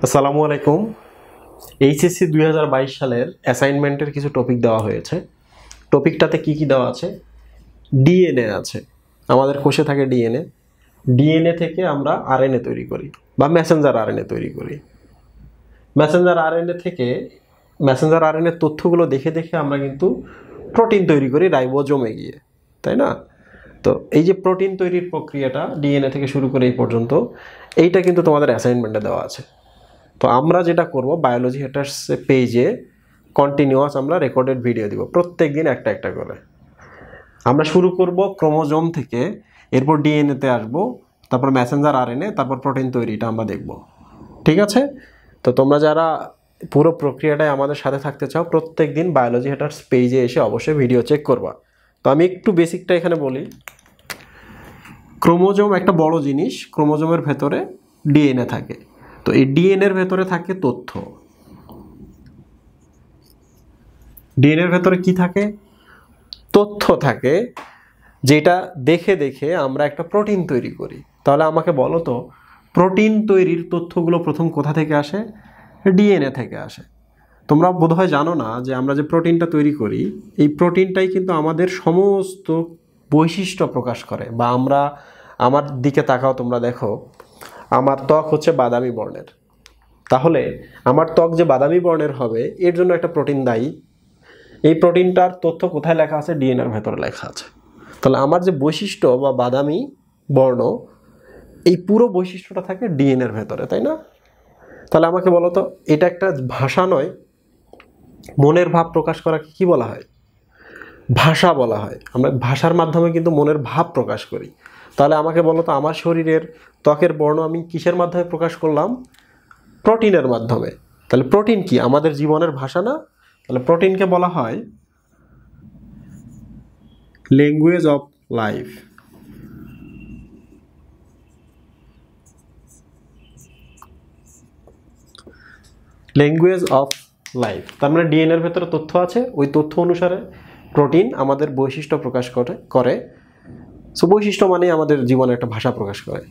আসসালামু আলাইকুম। এইচএসসি 2022 সালের অ্যাসাইনমেন্টের কিছু টপিক দেওয়া হয়েছে। টপিকটাতে কি দেওয়া আছে? ডিএনএ আছে। আমাদের কোষে থাকে ডিএনএ। ডিএনএ থেকে আমরা আরএনএ তৈরি করি বা মেসেঞ্জার আরএনএ তৈরি করি। মেসেঞ্জার আরএনএ তথ্যগুলো দেখে দেখে আমরা কিন্তু প্রোটিন তৈরি করি রাইবোজোমে গিয়ে, তাই না? তো এই যে প্রোটিন তৈরির প্রক্রিয়াটা ডিএনএ থেকে শুরু করে এই পর্যন্ত, এইটা কিন্তু তোমাদের অ্যাসাইনমেন্টে দেওয়া আছে। তো আমরা যেটা করব, বায়োলজি হেটার্স পেজে কন্টিনিউয়াস আমরা রেকর্ডেড ভিডিও দিব, প্রত্যেক দিন একটা একটা করে। আমরা শুরু করব ক্রোমোজোম থেকে, এরপর ডিএনএতে আসবো, তারপর মেসেঞ্জার আরএনএ, তারপর প্রোটিন তৈরিটা আমরা দেখব। ঠিক আছে? তো তোমরা যারা পুরো প্রক্রিয়াটায় আমাদের সাথে থাকতে চাও, প্রত্যেক দিন বায়োলজি হেটার্স পেজে এসে অবশ্যই ভিডিও চেক করবা। তো আমি একটু বেসিকটা এখানে বলি। ক্রোমোজোম একটা বড় জিনিস। ক্রোমোজোমের ভেতরে ডিএনএ থাকে। তো এই ডিএনএর ভেতরে থাকে তথ্য। ডিএনএর ভেতরে কি থাকে? তথ্য থাকে, যেটা দেখে দেখে আমরা একটা প্রোটিন তৈরি করি। তাহলে আমাকে বলো তো, প্রোটিন তৈরির তথ্যগুলো প্রথম কোথা থেকে আসে? ডিএনএ থেকে আসে। তোমরা বোধহয় জানো না যে আমরা যে প্রোটিনটা তৈরি করি, এই প্রোটিনটাই কিন্তু আমাদের সমস্ত বৈশিষ্ট্য প্রকাশ করে। বা আমার দিকে তাকাও, তোমরা দেখো আমার ত্বক হচ্ছে বাদামি বর্ণের। তাহলে আমার ত্বক যে বাদামি বর্ণের হবে, এর জন্য একটা প্রোটিন দায়ী। এই প্রোটিনটার তথ্য কোথায় লেখা আছে? ডিএনএর ভেতরে লেখা আছে। তাহলে আমার যে বৈশিষ্ট্য বা বাদামি বর্ণ, এই পুরো বৈশিষ্ট্যটা থাকে ডিএনএর ভেতরে, তাই না? তাহলে আমাকে বলো তো, এটা একটা ভাষা নয়? মনের ভাব প্রকাশ করাকে কি বলা হয়? ভাষা বলা হয়। আমরা ভাষার মাধ্যমে কিন্তু মনের ভাব প্রকাশ করি। তাহলে আমাকে বলো তো, আমার শরীরের ত্বকের বর্ণ আমি কিসের মাধ্যমে প্রকাশ করলাম? প্রোটিনের মাধ্যমে। তাহলে প্রোটিন কি আমাদের জীবনের ভাষা না? তাহলে প্রোটিনকে বলা হয় language of life. Language of life. তার মানে ডিএনএর ভেতরে তথ্য আছে, ওই তথ্য অনুসারে প্রোটিন আমাদের বৈশিষ্ট্য প্রকাশ করে। সো বৈশিষ্ট্য মানে আমাদের জীবনে একটা ভাষা প্রকাশ করে।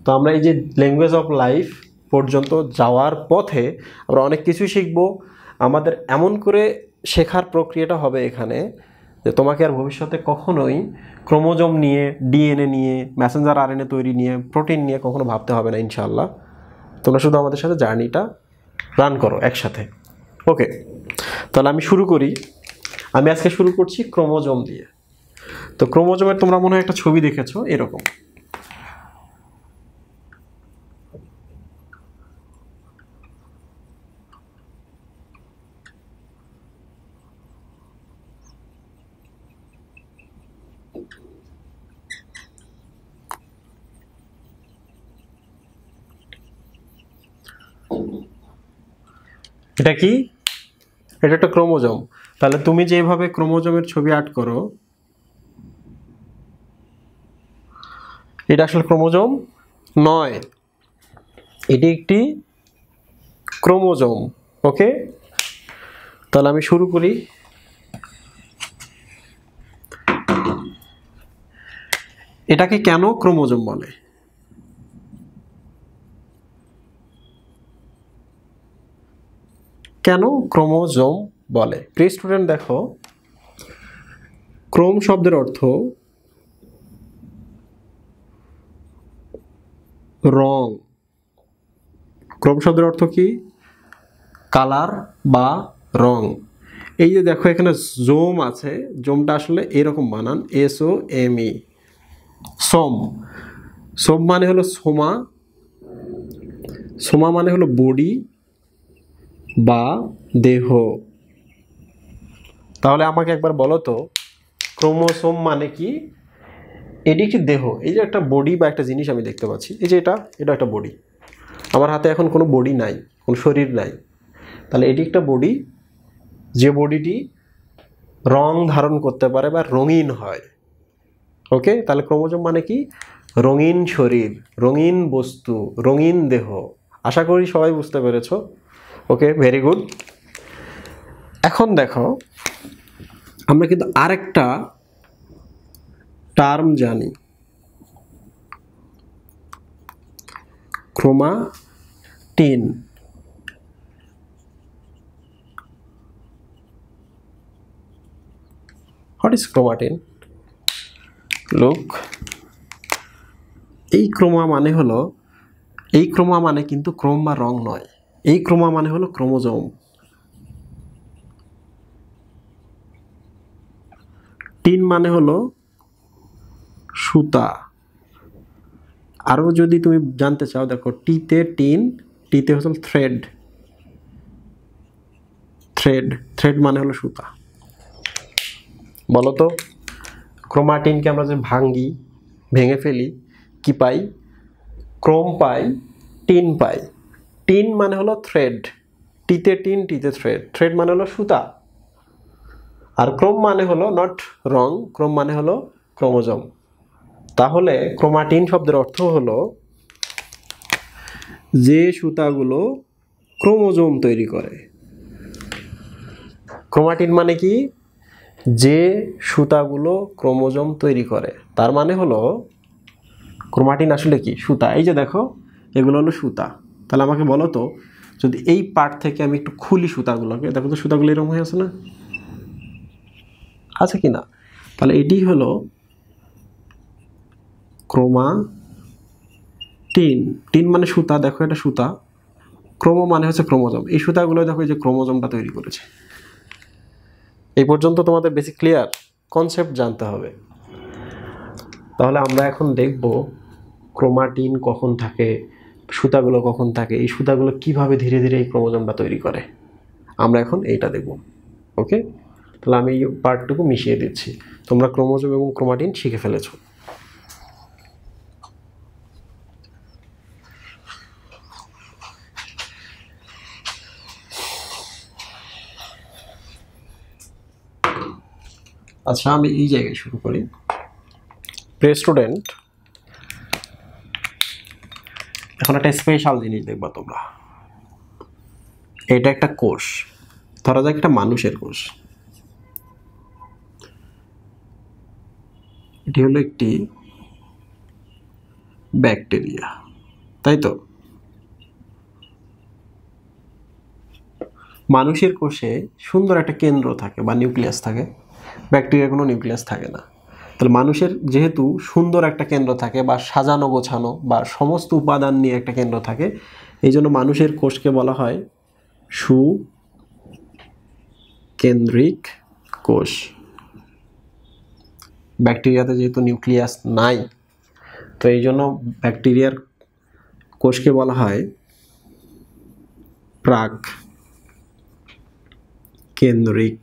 তো আমরা এই যে ল্যাঙ্গুয়েজ অফ লাইফ পর্যন্ত যাওয়ার পথে আমরা অনেক কিছুই শিখবো। আমাদের এমন করে শেখার প্রক্রিয়াটা হবে এখানে, যে তোমাকে আর ভবিষ্যতে কখনোই ক্রোমোজোম নিয়ে, ডিএনএ নিয়ে, মেসেঞ্জার আরএনএ তৈরি নিয়ে, প্রোটিন নিয়ে কখনো ভাবতে হবে না ইনশাআল্লাহ। তোমরা শুধু আমাদের সাথে জার্নিটা রান করো একসাথে। ওকে, তাহলে আমি শুরু করি। আমি আজকে শুরু করছি ক্রোমোজোম দিয়ে। তো ক্রোমোজোমের তোমরা মনে হয় একটা ছবি দেখেছো এরকম। এটা কি? এটা একটা ক্রোমোজোম। তাহলে তুমি যেভাবে ক্রোমোজোমের ছবি আর্ট করো, এটা আসলে ক্রোমোজোম নয়, এটি একটি ক্রোমোজোম। ওকে, তাহলে আমি শুরু করি। এটাকে কেন ক্রোমোজোম বলে? কেন ক্রোমোজোম বলে? প্রিয় স্টুডেন্ট, দেখো, ক্রোম শব্দের অর্থ রং। ক্রোম শব্দের অর্থ কি? কালার বা রং। এই যে দেখো এখানে জোম আছে, জোমটা আসলে এরকম বানান, SOME, সোম। সোম মানে হলো সোমা। সোমা মানে হলো বডি বা দেহ। তাহলে আমাকে একবার বলো তো, ক্রোমোসোম মানে কি? এটি একটি দেহ। এই যে একটা বডি বা একটা জিনিস আমি দেখতে পাচ্ছি, এই যে এটা একটা বডি। আমার হাতে এখন কোনো বডি নাই, কোনো শরীর নাই। তাহলে এটি একটা বডি, যে বডিটি রং ধারণ করতে পারে বা রঙিন হয়। ওকে, তাহলে ক্রোমোজোম মানে কি? রঙিন শরীর, রঙিন বস্তু, রঙিন দেহ। আশা করি সবাই বুঝতে পেরেছো। ওকে, ভেরি গুড। এখন দেখো, আমরা কিন্তু আরেকটা টার্ম জানি, chromatin. What is chromatin? Look, এই ক্রোমা মানে কিন্তু ক্রোম বা রং নয়, এই ক্রোমা মানে হলো ক্রোমোজোম। টিন মানে হলো সুতা। আরও যদি তুমি জানতে চাও, দেখো টিতে টিন, টিতে হচ্ছে থ্রেড, থ্রেড মানে হলো সুতা। বলো তো, ক্রোমাটিনকে আমরা যে ভেঙে ফেলি, কি পাই? ক্রোম পাই, টিন পাই। টিন মানে হলো থ্রেড, টিতে টিন, টিতে থ্রেড, থ্রেড মানে হলো সুতা। আর ক্রোম মানে হলো নট রং, ক্রোম মানে হলো ক্রোমোজোম। তাহলে ক্রোমাটিন শব্দের অর্থ হলো যে সুতাগুলো ক্রোমোজোম তৈরি করে। ক্রোমাটিন মানে কি? যে সুতাগুলো ক্রোমোজোম তৈরি করে। তার মানে হলো ক্রোমাটিন আসলে কি? সুতা। এই যে দেখো, এগুলো হলো সুতা। তাহলে আমাকে বলো তো, যদি এই পার্ট থেকে আমি একটু খুলি সুতাগুলোকে, দেখো তো সুতাগুলো এরকম হয়ে আছে না? আছে কি না? তাহলে এটি হলো ক্রোমাটিন। টিন মানে সুতা, দেখো এটা সুতা। ক্রোমো মানে হচ্ছে ক্রোমোজোম। এই সুতাগুলো দেখো, এই যে ক্রোমোজোমটা তৈরি করেছে। এই পর্যন্ত তোমাদের বেসিক ক্লিয়ার? কনসেপ্ট জানতে হবে। তাহলে আমরা এখন দেখব ক্রোমাটিন কখন থাকে, সুতাগুলো কখন থাকে, এই সুতাগুলো কিভাবে ধীরে ধীরে এই ক্রোমোজোমটা তৈরি করে। আমরা এখন এইটা দেখব। ওকে, তাহলে আমি এই পার্টটুকু মিশিয়ে দিচ্ছি। তোমরা ক্রোমোজোম এবং ক্রোমাটিন শিখে ফেলেছো। আচ্ছা, আমি এই জায়গায় শুরু করি। প্রিয় স্টুডেন্ট, এখন একটা স্পেশাল জিনিস দেখবা তোমরা। এটা একটা কোষ, ধরা যাক একটা মানুষের কোষ। এটি হলো একটি ব্যাকটেরিয়া, তাই তো? মানুষের কোষে সুন্দর একটা কেন্দ্র থাকে বা নিউক্লিয়াস থাকে, ব্যাকটেরিয়ার কোনো নিউক্লিয়াস থাকে না। তাহলে মানুষের যেহেতু সুন্দর একটা কেন্দ্র থাকে বা সাজানো গোছানো বা সমস্ত উপাদান নিয়ে একটা কেন্দ্র থাকে, এই জন্য মানুষের কোষকে বলা হয় সুকেন্দ্রিক কোষ। ব্যাকটেরিয়াতে যেহেতু নিউক্লিয়াস নাই, তো এই জন্য ব্যাকটেরিয়ার কোষকে বলা হয় প্রাক কেন্দ্রিক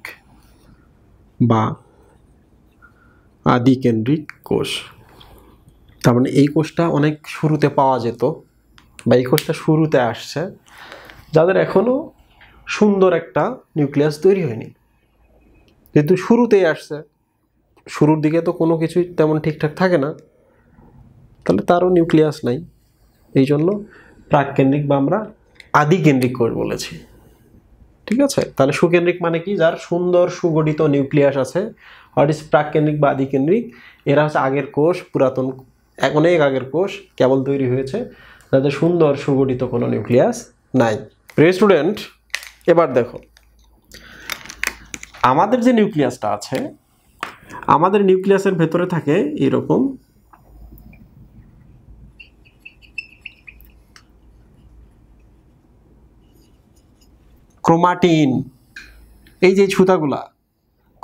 বা আদিকেন্দ্রিক কোষ। তার মানে এই কোষটা অনেক শুরুতে পাওয়া যেত, বা এই কোষটা শুরুতে আসছে, যাদের এখনো সুন্দর একটা নিউক্লিয়াস তৈরি হয়নি। যেহেতু শুরুতেই আসছে, শুরুর দিকে তো কোনো কিছুই তেমন ঠিকঠাক থাকে না, তাহলে তারও নিউক্লিয়াস নাই। এই জন্য প্রাককেন্দ্রিক বা আমরা আদিকেন্দ্রিক কোষ বলেছি। ঠিক আছে? তাহলে সুকেন্দ্রিক মানে কি? যার সুন্দর সুগঠিত নিউক্লিয়াস আছে। হোয়াট ইজ প্রাককেন্দ্রিক বা আদিকেন্দ্রিক? এরা হচ্ছে আগের কোষ, পুরাতন অনেক আগের কোষ, কেবল তৈরি হয়েছে, যাদের সুন্দর সুগঠিত কোনো নিউক্লিয়াস নাই। প্রিয় স্টুডেন্ট, এবার দেখো আমাদের যে নিউক্লিয়াসটা আছে, আমাদের নিউক্লিয়াসের ভেতরে থাকে এরকম ক্রোমাটিন। এই যে সুতাগুলা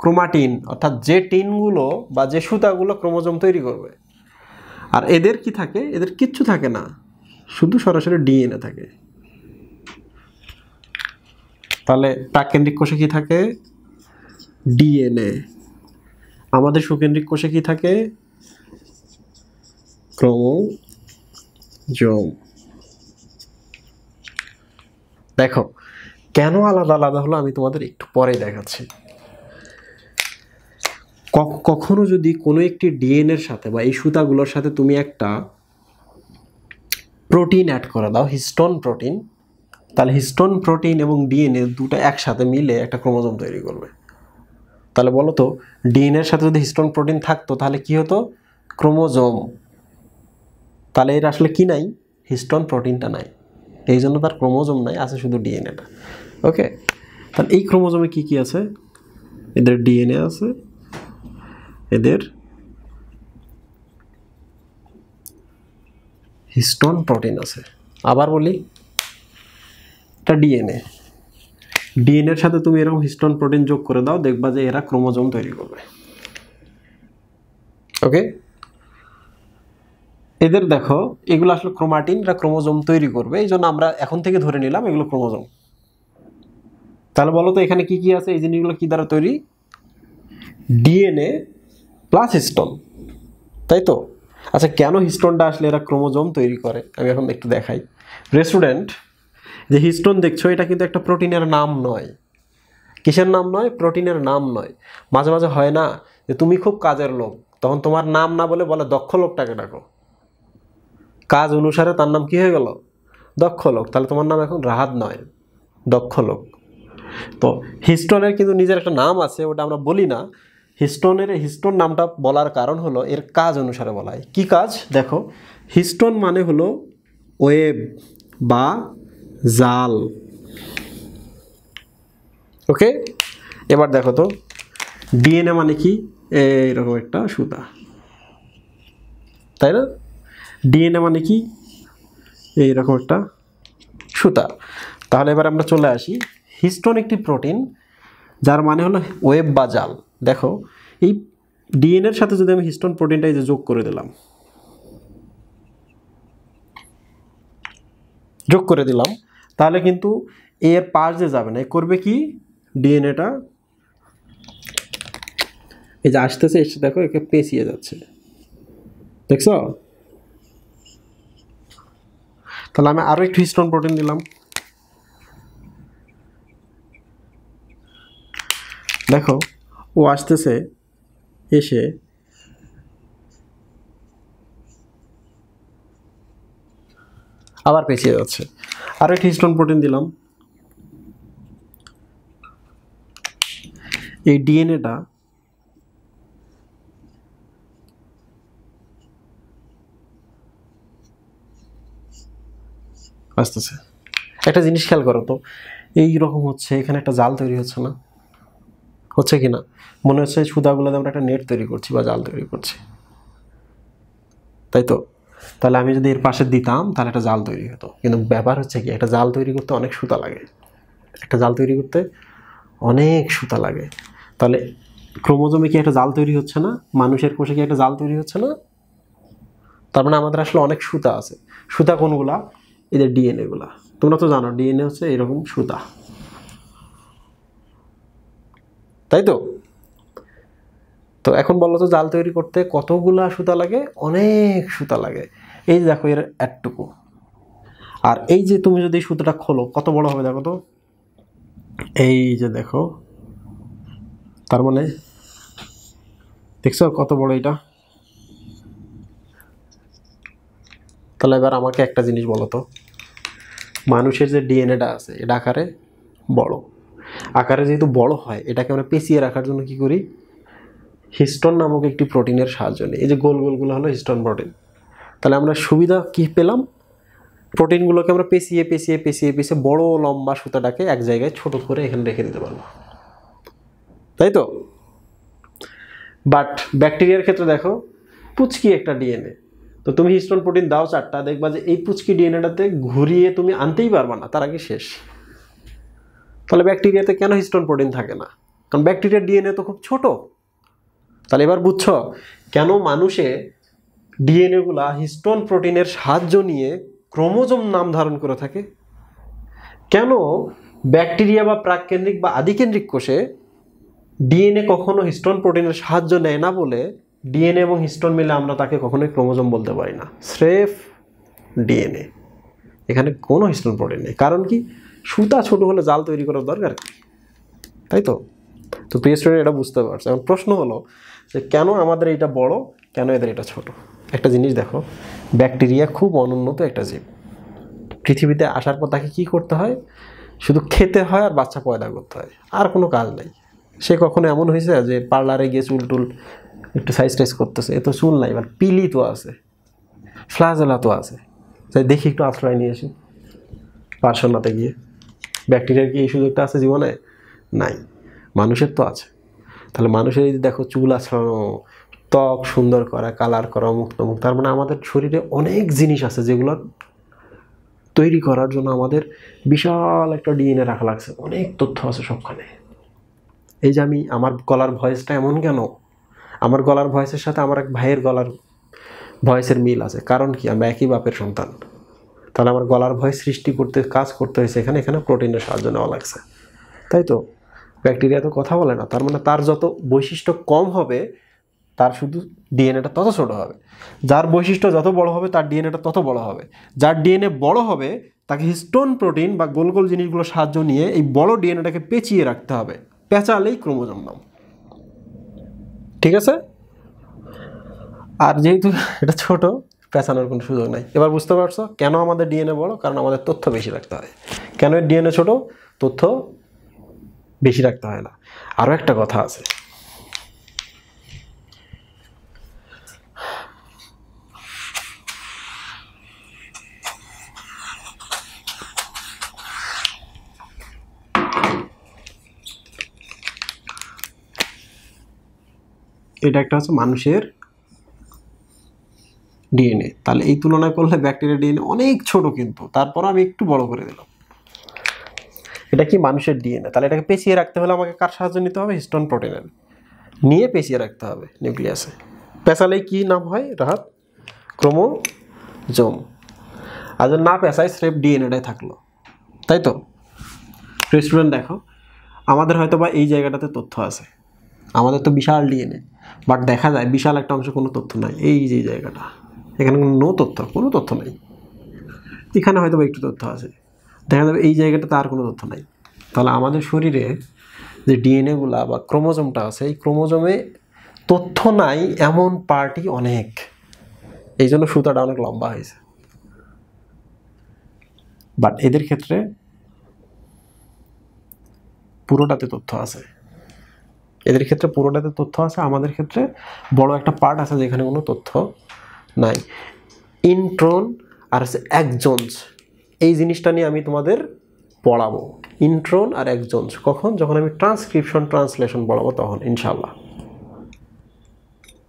ক্রোমাটিন, অর্থাৎ যে টিনগুলো বা যে সুতাগুলো ক্রোমোজোম তৈরি করবে। আর এদের কি থাকে? এদের কিচ্ছু থাকে না, শুধু সরাসরি ডিএনএ থাকে। তাহলে প্রাককেন্দ্রিক কোষে কি থাকে? ডিএনএ। আমাদের সুকেন্দ্রিক কোষে কি থাকে? ক্রোমোজোম। দেখো কেন আলাদা আলাদা হলো আমি তোমাদের একটু পরে দেখাচ্ছি। কখনো যদি কোনো একটি ডিএনএর সাথে বা এই সুতাগুলোর সাথে তুমি একটা প্রোটিন অ্যাড করে দাও, হিস্টোন প্রোটিন, তাহলে হিস্টোন প্রোটিন এবং ডিএনএ দুটো একসাথে মিলে একটা ক্রোমোজোম তৈরি করবে। তাহলে বলো তো, ডিএনএর সাথে যদি হিস্টোন প্রোটিন থাকতো তাহলে কি হতো? ক্রোমোজোম। তাহলে এর আসলে কি নাই? হিস্টোন প্রোটিনটা নাই, এই জন্য তার ক্রোমোজোম নাই, আছে শুধু ডিএনএটা। ওকে, তাহলে এই ক্রোমোজোমে কি কি আছে? এদের ডিএনএ আছে, এদের হিস্টোন প্রোটিন আছে। আবার বলি, এটা ডিএনএ, ডিএনএর সাথে তুমি এরকম হিস্টোন প্রোটিন যোগ করে দাও, দেখবা যে এরা ক্রোমোজোম তৈরি করবে। ওকে, এদের দেখো এগুলো আসলে ক্রোমাটিন, এরা ক্রোমোজোম তৈরি করবে, এই জন্য আমরা এখন থেকে ধরে নিলাম এগুলো ক্রোমোজোম। তাহলে বলো তো এখানে কি কি আছে, এই জিনিসগুলো কি দ্বারা তৈরি? ডিএনএ প্লাস হিস্টোন, তাই তো? আচ্ছা, কেন হিস্টোনটা আসলে এরা ক্রোমোজোম তৈরি করে আমি এখন একটু দেখাই। স্টুডেন্ট, যে হিস্টোন দেখছো এটা কিন্তু একটা প্রোটিনের নাম নয়। কিসের নাম নয়? প্রোটিনের নাম নয়। মাঝে মাঝে হয় না যে তুমি খুব কাজের লোক, তখন তোমার নাম না বলে বলে দক্ষ লোকটাকে ডাকো, কাজ অনুসারে তার নাম কি হয়ে গেল? দক্ষ লোক। তাহলে তোমার নাম এখন রাহাত নয়, দক্ষ লোক। তো হিস্টোনের কিন্তু নিজের একটা নাম আছে, ওটা আমরা বলি না। হিস্টোন নামটা বলার কারণ হলো এর কাজ অনুসারে বলা হয়। কি কাজ? দেখো, হিস্টোন মানে হলো ওয়েব বা জাল। ওকে, এবার দেখো তো ডিএনএ মানে কি? এইরকম একটা সুতা, তাই না? ডিএনএ মানে কি? এইরকম একটা সুতা। তাহলে এবার আমরা চলে আসি, হিস্টোন একটি প্রোটিন যার মানে হলো ওয়েব বা জাল। দেখো, এই ডিএনএর সাথে যদি আমি হিস্টোন প্রোটিনটা এই যে যোগ করে দিলাম, তাহলে কিন্তু এর পাশ যে যাবে না, এ করবে কি? ডিএনএটা এই যে আসতেছে, এসে দেখো একে পেঁচিয়ে যাচ্ছে, দেখছো? তাহলে আমি আরো একটু হিস্টোন প্রোটিন দিলাম, দেখো ও আসতেছে, এসে আবার পেঁচিয়ে যাচ্ছে। আরো একটু হিস্টোন প্রোটিন দিলাম, এই ডিএনএটা আসতেছে। একটা জিনিস খেয়াল করো তো, এই রকম হচ্ছে, এখানে একটা জাল তৈরি হচ্ছে না? হচ্ছে কি না? মনে হচ্ছে সুতাগুলোতে আমরা একটা নেট তৈরি করছি বা জাল তৈরি করছি, তাই তো? তাহলে আমি যদি এর পাশে দিতাম তাহলে একটা জাল তৈরি হতো। কিন্তু ব্যাপার হচ্ছে কি, একটা জাল তৈরি করতে অনেক সুতা লাগে, একটা জাল তৈরি করতে অনেক সুতা লাগে। তাহলে ক্রোমোজোমে কি একটা জাল তৈরি হচ্ছে না? মানুষের কোষে কি একটা জাল তৈরি হচ্ছে না? তার মানে আমাদের আসলে অনেক সুতা আছে। সুতা কোনগুলা? এদের ডিএনএ গুলা। তোমরা তো জানো ডিএনএ হচ্ছে এরকম সুতা, তাই তো? তো এখন বলো তো, জাল তৈরি করতে কতগুলা সুতা লাগে? অনেক সুতা লাগে। এই যে দেখো এর একটুকু, আর এই যে তুমি যদি সুতাটা খোলো কত বড় হবে দেখো তো, এই যে দেখো, তার মানে দেখছো কত বড় এটা? তাহলে এবার আমাকে একটা জিনিস বলো তো, মানুষের যে ডিএনএটা আছে এটা আকারে বড়, আকারে যেহেতু বড় হয়, এটাকে আমরা পেঁচিয়ে রাখার জন্য কি করি? হিস্টোন নামক একটি প্রোটিনের সাহায্য নিই। এই যে গোল গোলগুলো হলো হিস্টোন প্রোটিন। তাহলে আমরা সুবিধা কি পেলাম? প্রোটিনগুলোকে আমরা পেঁচিয়ে পেঁচিয়ে পেঁচিয়ে পেঁচিয়ে বড় লম্বা সুতাটাকে এক জায়গায় ছোট করে এখানে রেখে দিতে পারবো, তাই তো? বাট ব্যাকটেরিয়ার ক্ষেত্রে দেখো, পুচকি একটা ডিএনএ, তো তুমি হিস্টোন প্রোটিন দাও 4টা, দেখবা যে এই পুচকি ডিএনএটাতে ঘুরিয়ে তুমি আনতেই পারবা না, তার আগে শেষ। তাহলে ব্যাকটেরিয়াতে কেন হিস্টোন প্রোটিন থাকে না? কারণ ব্যাকটেরিয়ার ডিএনএ তো খুব ছোট। তাহলে এবার বুঝছো কেন মানুষে ডিএনএ গুলা হিস্টোন প্রোটিনের সাহায্য নিয়ে ক্রোমোজোম নাম ধারণ করে থাকে। কেন ব্যাকটেরিয়া বা প্রাককেন্দ্রিক বা আদিকেন্দ্রিক কোষে ডিএনএ কখনো হিস্টোন প্রোটিনের সাহায্য নেয় না বলে ডিএনএ এবং হিস্টোন মিলে আমরা তাকে কখনোই ক্রোমোজোম বলতে পারি না, স্রেফ ডিএনএ। এখানে কোনো হিস্টোন প্রোটিন নেই। কারণ কি? সুতা ছোট হলে জাল তৈরি করার দরকার কি, তাই তো? তো প্রিয় স্টুডেন্ট, এটা বুঝতে পারছো। এখন প্রশ্ন হলো যে কেন আমাদের এটা বড়, কেন এদের এটা ছোট? একটা জিনিস দেখো, ব্যাকটেরিয়া খুব অনুন্নত একটা জীব। পৃথিবীতে আসার পর তাকে কি করতে হয়? শুধু খেতে হয় আর বাচ্চা পয়দা করতে হয়, আর কোনো কাজ নেই। সে কখনো এমন হয়েছে যে পার্লারে গিয়ে চুল টুল একটু সাইজ টাইজ করতেছে? এ তো চুল নাই, এবার পিলি তো আছে, ফ্লাজেলা তো আছে, তাই দেখি একটু আশ্রয় নিয়ে আসি পার্শ্বনাথে গিয়ে। ব্যাকটেরিয়ার কি এই সুযোগটা আছে জীবনে? নাই। মানুষের তো আছে। তাহলে মানুষের এই দেখো চুল আছড়ানো, ত্বক সুন্দর করা, কালার করা, মুখ তার মানে আমাদের শরীরে অনেক জিনিস আছে যেগুলো তৈরি করার জন্য আমাদের বিশাল একটা ডিএনএ রাখা লাগছে, অনেক তথ্য আছে সবখানে। এই যে আমি আমার গলার ভয়েসটা এমন কেন, আমার গলার ভয়েসের সাথে আমার এক ভাইয়ের গলার ভয়েসের মিল আছে, কারণ কি আমরা একই বাপের সন্তান। তাহলে আমার গলার ভয়েস সৃষ্টি করতে কাজ করতে হয়েছে এখানে প্রোটিনের সাহায্য নেওয়া লাগছে, তাই তো। ব্যাকটেরিয়া তো কথা বলে না, তার মানে তার যত বৈশিষ্ট্য কম হবে তার শুধু ডিএনএটা তত ছোট হবে, যার বৈশিষ্ট্য যত বড় হবে তার ডিএনএটা তত বড় হবে। যার ডিএনএ বড় হবে তাকে হিস্টোন প্রোটিন বা গোল গোল জিনিসগুলো সাহায্য নিয়ে এই বড় ডিএনএটাকে পেঁচিয়ে রাখতে হবে, পেঁচালেই ক্রোমোজোম নাম, ঠিক আছে। আর যেহেতু এটা ছোট, পেঁচানোর কোনো সুযোগ নাই। এবার বুঝতে পারছো কেন আমাদের ডিএনএ বড়? কারণ আমাদের তথ্য বেশি রাখতে হয়। কেন ডিএনএ ছোট? তথ্য বেশি রাখতে হয় না। আরও একটা কথা আছে, এটা একটা হচ্ছে মানুষের ডিএনএ। তাহলে এই তুলনায় করলে ব্যাকটেরিয়া ডিএনএ অনেক ছোট, কিন্তু তারপর আমি একটু বড় করে দিলাম। এটা কি মানুষের ডিএনএ, তাহলে এটাকে পেঁচিয়ে রাখতে হলে আমাকে কার সাহায্য নিতে হবে? হিস্টোন প্রোটিনের নিয়ে পেঁচিয়ে রাখতে হবে নিউক্লিয়াসে। পেঁচালেই কি নাম হয় রাহাত? ক্রোমোজোম। আর যদি না পেঁচায় স্রেফ ডিএনএটাই থাকলো, তাই তো। স্টুডেন্ট দেখো, আমাদের হয়তো বা এই জায়গাটাতে তথ্য আছে, আমাদের তো বিশাল ডিএনএ, বাট দেখা যায় বিশাল একটা অংশ কোনো তথ্য নাই। এই যে জায়গাটা, এখানে কোনো তথ্য নাই। এখানে হয়তো বা একটু তথ্য আছে, দেখা যাবে এই জায়গাটাতে আর কোনো তথ্য নাই। তাহলে আমাদের শরীরে যে ডিএনএগুলা বা ক্রোমোজোমটা আছে, এই ক্রোমোজোমে তথ্য নাই এমন পার্টই অনেক, এই জন্য সুতাটা অনেক লম্বা হয়েছে। বাট এদের ক্ষেত্রে পুরোটাতে তথ্য আছে, এদের ক্ষেত্রে পুরোটাতে তথ্য আছে, আমাদের ক্ষেত্রে বড় একটা পার্ট আছে যেখানে কোনো তথ্য নাই। ইন্ট্রন আর একজনস, এই জিনিসটা নিয়ে আমি তোমাদের পড়াবো। ইন্ট্রন আর একজনস কখন? যখন আমি ট্রান্সলেশন পড়াবো তখন ইনশাল্লাহ।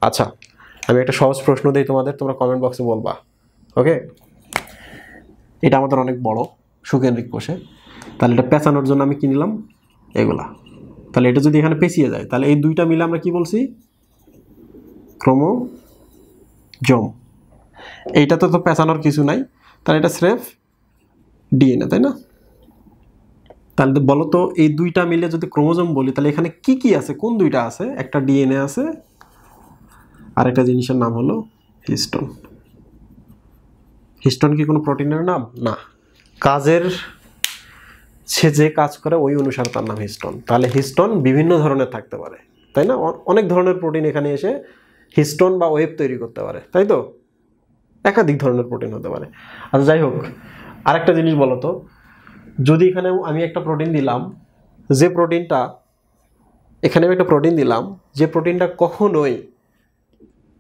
আচ্ছা, আমি একটা সহজ প্রশ্ন দিই তোমাদের, তোমরা কমেন্ট বক্সে বলবা, ওকে। এটা আমাদের অনেক বড় সুকেন্দ্রিক কোষে, তাহলে এটা পেঁচানোর জন্য আমি কি নিলাম? এগুলা। তাহলে এটা যদি এখানে পেঁচিয়ে যায়, তাহলে এই দুইটা মিলে আমরা কি বলছি? ক্রোমোজোম। এইটাতে তো পেঁচানোর কিছু নাই, তাহলে এটা স্রেফ ডিএনএ, তাই না? তাহলে বলো তো, এই দুইটা মিলে যদি ক্রোমোজোম বলি, তাহলে এখানে কি কি আছে? কোন দুইটা আছে? একটা ডিএনএ আছে, আর একটা জিনিসের নাম হলো হিস্টোন। হিস্টোন কি কোনো প্রোটিনের নাম? না, কাজের সে যে কাজ করে ওই অনুসারে তার নাম হিস্টোন। তাহলে হিস্টোন বিভিন্ন ধরনের থাকতে পারে, তাই না? অনেক ধরনের প্রোটিন এখানে এসে হিস্টোন বা ওয়েব তৈরি করতে পারে, তাই তো। একাধিক ধরনের প্রোটিন হতে পারে। আচ্ছা, যাই হোক, আরেকটা জিনিস বলো তো, যদি এখানে আমি একটা প্রোটিন দিলাম, যে প্রোটিনটা এখানে আমি একটা প্রোটিন দিলাম, যে প্রোটিনটা কখনোই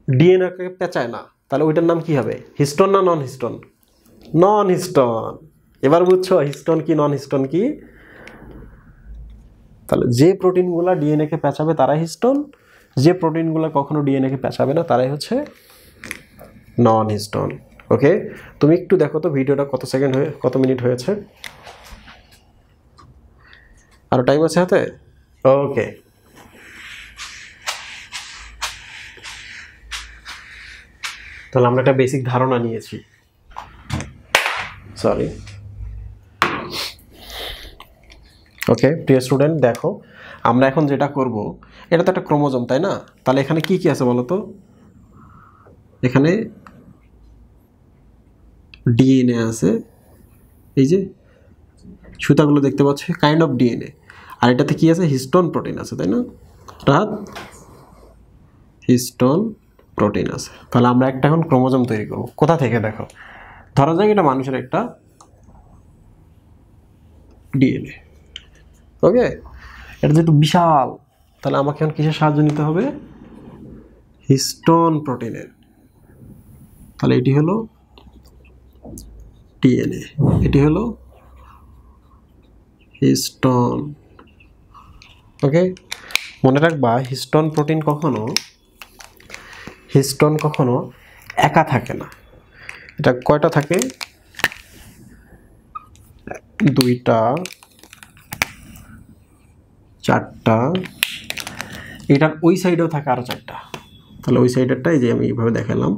ডিএনএকে পেঁচায় না, তাহলে ওইটার নাম কি হবে? হিস্টোন না নন হিস্টোন? নন হিস্টোন। এবার বুঝছো হিস্টোন কি নন হিস্টোন কি? তাহলে যে প্রোটিনগুলো ডিএনএকে পেঁচাবে তারাই হিস্টোন, যে প্রোটিনগুলো কখনো ডিএনএকে পেঁচাবে না তারাই হচ্ছে নন হিস্টোন। ওকে, তুমি একটু দেখো তো ভিডিওটা কত মিনিট হয়েছে? আরো টাইম আছে হাতে? ওকে, তাহলে আমরা একটা বেসিক ধারণা নিয়েছি। সরি, ওকে প্রিয় স্টুডেন্ট, দেখো আমরা এখন যেটা করব, এটা তো একটা ক্রোমোজোম, তাই না? তাহলে এখানে কি কি আছে বলো তো? এখানে ডিএনএ আছে, এই যে সুতাগুলো দেখতে পাচ্ছ, কাইন্ড অফ ডিএনএ। আর এটাতে কি আছে? হিস্টোন প্রোটিন আছে, তাই না? রাত হিস্টোন প্রোটিন আছে। তাহলে আমরা একটা এখন ক্রোমোজোম তৈরি করব। কোথা থেকে? দেখো, ধরা যাক এটা মানুষের একটা ডিএনএ, ওকে। এটা যেহেতু বিশাল, তাহলে আমাকে এখন কিসের সাহায্য নিতে হবে? হিস্টোন প্রোটিনের। তাহলে এটি হলো ডিএনএ, এটি হলো হিস্টোন, ওকে। মনে রাখবা হিস্টোন প্রোটিন কখনো হিস্টোন কখনো একা থাকে না। এটা কয়টা থাকে? দুইটা, চারটা, এটার ওই সাইডেও থাকে আরো চারটা। তাহলে ওই সাইডেরটা এই যে আমি এইভাবে দেখালাম।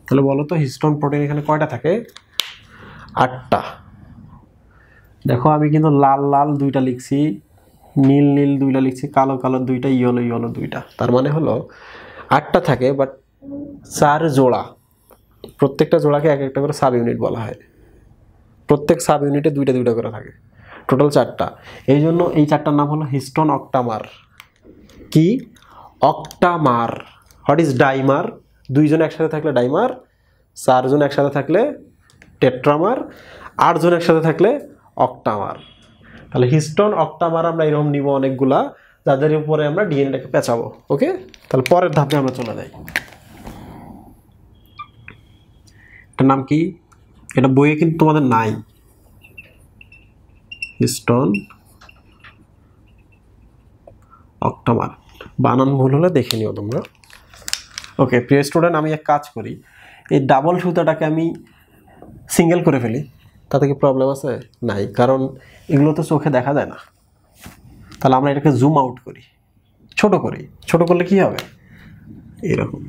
তাহলে বলো তো হিস্টোন প্রোটিন এখানে কয়টা থাকে? 8টা। দেখো আমি কিন্তু লাল লাল 2টা লিখছি, নীল নীল 2টা লিখছি, কালো কালো 2টা, ইয়েলো ইয়েলো 2টা। তার মানে হলো 8টা থাকে, বাট 4 জোড়া। প্রত্যেকটা জোড়াকে এক একটা করে সাব ইউনিট বলা হয়। প্রত্যেক সাব ইউনিটে 2টা 2টা করে থাকে, টোটাল 4টা। এই জন্য এই 4টার নাম হলো হিস্টোন অক্টামার। কি? অক্টামার। What is dimer? 2 জন একসাথে থাকলে ডাইমার, 4 জন একসাথে থাকলে টেট্রামার, 8 জন একসাথে থাকলে অক্টামার। তাহলে হিস্টোন অক্টামার আমরা এরকম নিব অনেকগুলা, যাদের উপরে আমরা ডিএনএটাকে পেঁচাবো। ওকে, তাহলে পরের ধাপে আমরা চলে যাই। এটার নাম কি? এটা বইয়ে কিন্তু তোমাদের নাই। হিস্টোন অক্টামার, বানান ভুল হলে দেখে নিও তোমরা। ওকে প্রিয় স্টুডেন্ট, আমি এক কাজ করি, এই ডাবল সুতাটাকে আমি সিঙ্গেল করে ফেলি। তাতে কি প্রবলেম আছে? নাই, কারণ এগুলো তো চোখে দেখা যায় না। তাহলে আমরা এটাকে জুম আউট করি, ছোট করি। ছোট করলে কি হবে? এরকম,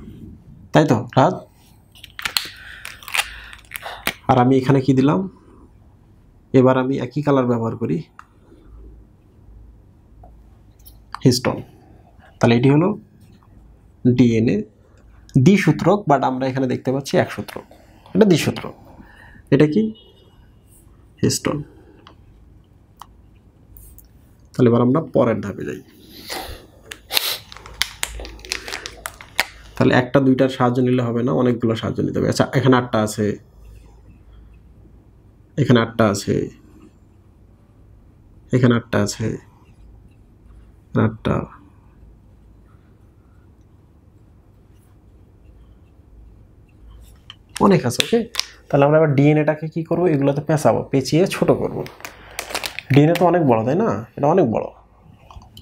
তাই তো রাত? আর আমি এখানে কি দিলাম? এবার আমি একই কালার ব্যবহার করি, হিস্টোন। তাহলে এটি হলো ডিএনএ দ্বিসূত্রক, বাট আমরা এখানে দেখতে পাচ্ছি একসূত্রক। এটা দ্বিসূত্রক। এটা কি? হিস্টোন। তাহলে এবার আমরা পরের ধাপে যাই। তাহলে একটা দুইটার সাহায্য নিলে হবে না, অনেকগুলো সাহায্য নিতে হবে। আচ্ছা এখানে 8টা আছে, এখানে 8টা আছে, এখানে 8টা আছে, 8টা, অনেক আছে। ওকে, তাহলে আমরা এবার ডিএনএটাকে কি করবো? এগুলোতে পেঁচাবো, পেঁচিয়ে ছোট করব। ডিএনএ তো অনেক বড়, তাই না? এটা অনেক বড়।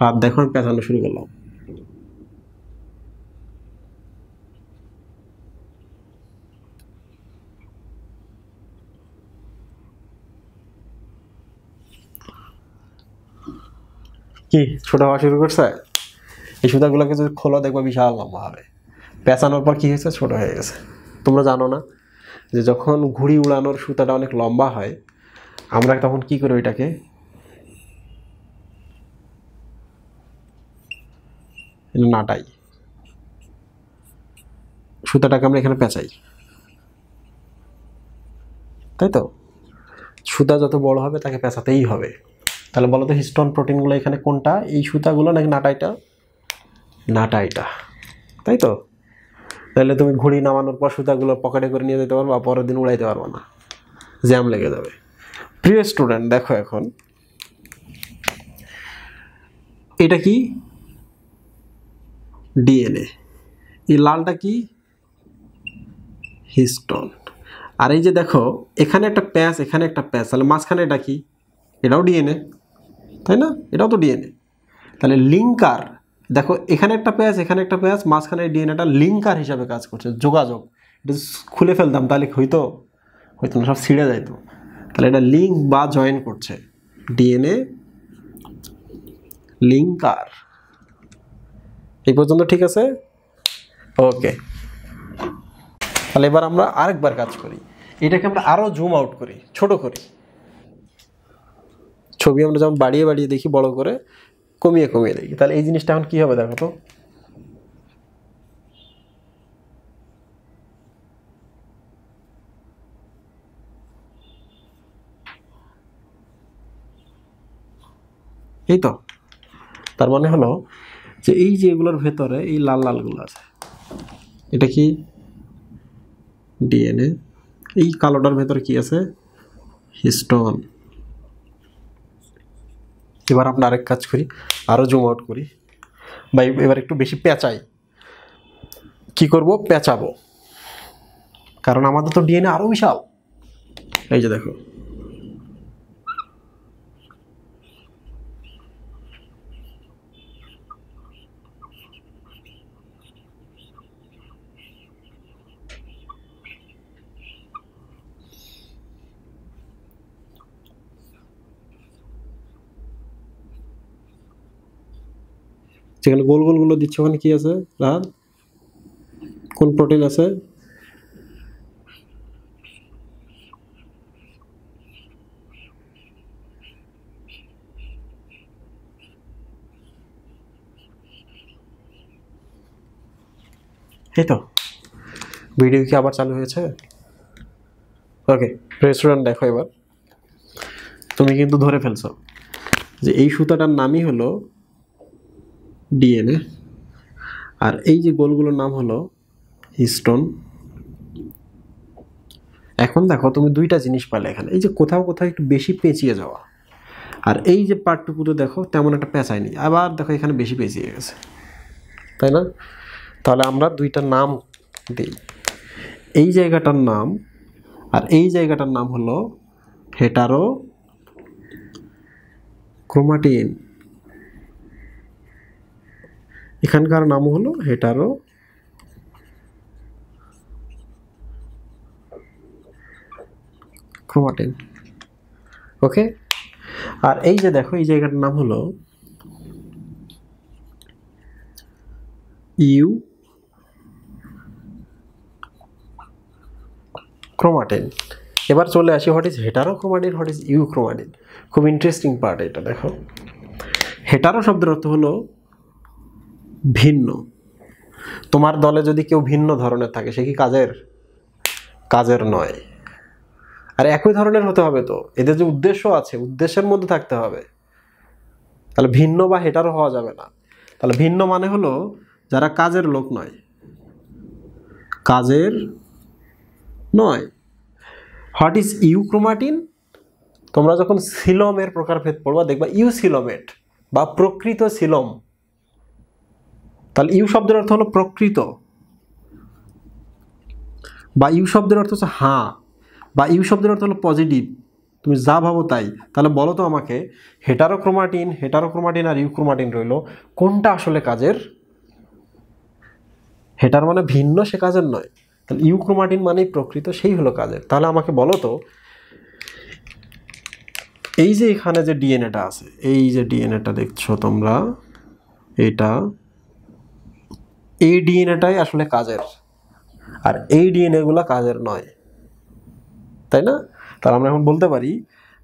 রাত দেখো আমি পেঁচানো শুরু করলাম। কি ছোট হওয়া শুরু করছে? এই সুতাগুলোকে যদি খোলো দেখবা বিশাল লম্বা হবে। পেঁচানোর পর কি হয়েছে? ছোট হয়ে গেছে। তোমরা জানো না যে যখন ঘুড়ি উড়ানোর সুতাটা অনেক লম্বা হয়, আমরা তখন কি করি? ওইটাকে নাটাই, সুতাটাকে আমরা এখানে পেঁচাই, তাই তো? সুতা যত বড় হবে তাকে পেঁচাতেই হবে। তাহলে বলো তো হিস্টোন প্রোটিনগুলো এখানে কোনটা? এই সুতাগুলো নাকি নাটাইটা? নাটাইটা, তাই তো? তাহলে তুমি ঘুড়ি নামানোর পর সুতাগুলো পকেটে করে নিয়ে যেতে পারবা, পরের দিন উড়াইতে পারবো না, জ্যাম লেগে যাবে। প্রিয় স্টুডেন্ট দেখো, এখন এটা কি? ডিএনএ। এই লালটা কি? হিস্টোন। আর এই যে দেখো এখানে একটা প্যাচ, এখানে একটা প্যাচ, তাহলে মাঝখানে এটা কি? এটাও ডিএনএ, তাই না? এটাও তো ডিএনএ। তাহলে লিঙ্কার, দেখো এখানে একটা প্যাচ, এখানে একটা প্যাচ, মাঝখানে ডিএনএটা লিঙ্কার হিসাবে কাজ করছে, যোগাযোগ। এটা খুলে ফেলতাম তাহলে হয়তো না, সব ছিঁড়ে যাইতো। তাহলে এটা লিঙ্ক বা জয়েন করছে, ডিএনএ লিঙ্কার। এই পর্যন্ত ঠিক আছে? ওকে, তাহলে এবার আমরা আরেকবার কাজ করি। এটাকে আমরা আরও জুম আউট করি, ছোট করি। ছবি আমরা যেমন বাড়িয়ে বাড়িয়ে দেখি, বড় করে কমিয়ে কমিয়ে দেখি। তাহলে এই জিনিসটা এখন কি হবে দেখো তো। এই তো, তার মানে হলো যে এই যে এগুলোর ভেতরে এই লাল লালগুলো আছে, এটা কি? ডিএনএ। এই কালোটার ভেতরে কি আছে? হিস্টোন। এবার আমরা আরেক কাজ করি, আরও জুম আউট করি, বা এবার একটু বেশি পেঁচাই। কি করব? পেঁচাবো। কারণ আমাদের তো ডিএনএ আরো বিশাল। এই যে দেখো, যেখানে গোল গোল গুলো দিচ্ছে ওখানে কি আছে রাত, কোন প্রোটিন আছে? এই তো ভিডিও কি আবার চালু হয়েছে? ওকে রেস্টুরেন্ট দেখো, এবার তুমি কিন্তু ধরে ফেলছো যে এই সুতাটার নামই হলো ডিএনএ, আর এই যে গোলগুলোর নাম হলো হিস্টোন। এখন দেখো তুমি দুইটা জিনিস পালে এখানে, এই যে কোথাও কোথাও একটু বেশি পেঁচিয়ে যাওয়া, আর এই যে পার্টটুকুতে দেখো তেমন একটা পেঁচায়নি, আবার দেখো এখানে বেশি পেঁচিয়ে গেছে, তাই না? তাহলে আমরা দুইটা নাম দিই, এই জায়গাটার নাম আর এই জায়গাটার নাম হলো হেটারো ক্রোমাটিন, এখানকার নাম হলো হেটারো ক্রোমাটিন। ওকে, আর এই যে দেখো এই জায়গাটার নাম হলো ইউ ক্রোমাটিন। এবার চলে আসি what is heterochromatin, what is euchromatin. খুব ইন্টারেস্টিং পার্ট এটা। দেখো হেটারো শব্দের অর্থ হলো ভিন্ন। তোমার দলে যদি কেউ ভিন্ন ধরনের থাকে সে কি কাজের নয়। আর একই ধরনের হতে হবে, তো এদের যে উদ্দেশ্য আছে উদ্দেশ্যের মধ্যে থাকতে হবে, তাহলে ভিন্ন বা হেটারো হওয়া যাবে না। তাহলে ভিন্ন মানে হলো যারা কাজের লোক নয়, কাজের নয়। What is euchromatin? তোমরা যখন সিলমের প্রকারভেদ পড়বা দেখবা ইউসিলোমেট বা প্রকৃত সিলম। তাহলে ইউ শব্দের অর্থ হলো প্রকৃত, বা ইউ শব্দের অর্থ হচ্ছে হ্যাঁ, বা ইউ শব্দের অর্থ হলো পজিটিভ, তুমি যা ভাবো তাই। তাহলে বলো তো আমাকে, হেটারোক্রোমাটিন আর ইউক্রোমাটিন রইল, কোনটা আসলে কাজের? হেটার মানে ভিন্ন, সে কাজের নয়। তাহলে ইউক্রোমাটিন মানেই প্রকৃত, সেই হলো কাজের। তাহলে আমাকে বলো তো, এই যে এখানে যে ডিএনএটা আছে, এই যে ডিএনএটা দেখছো তোমরা, এই ডিএনএটাই আসলে কাজের, আর এই ডিএনএগুলো কাজের নয়, তাই না? তাহলে আমরা এখন বলতে পারি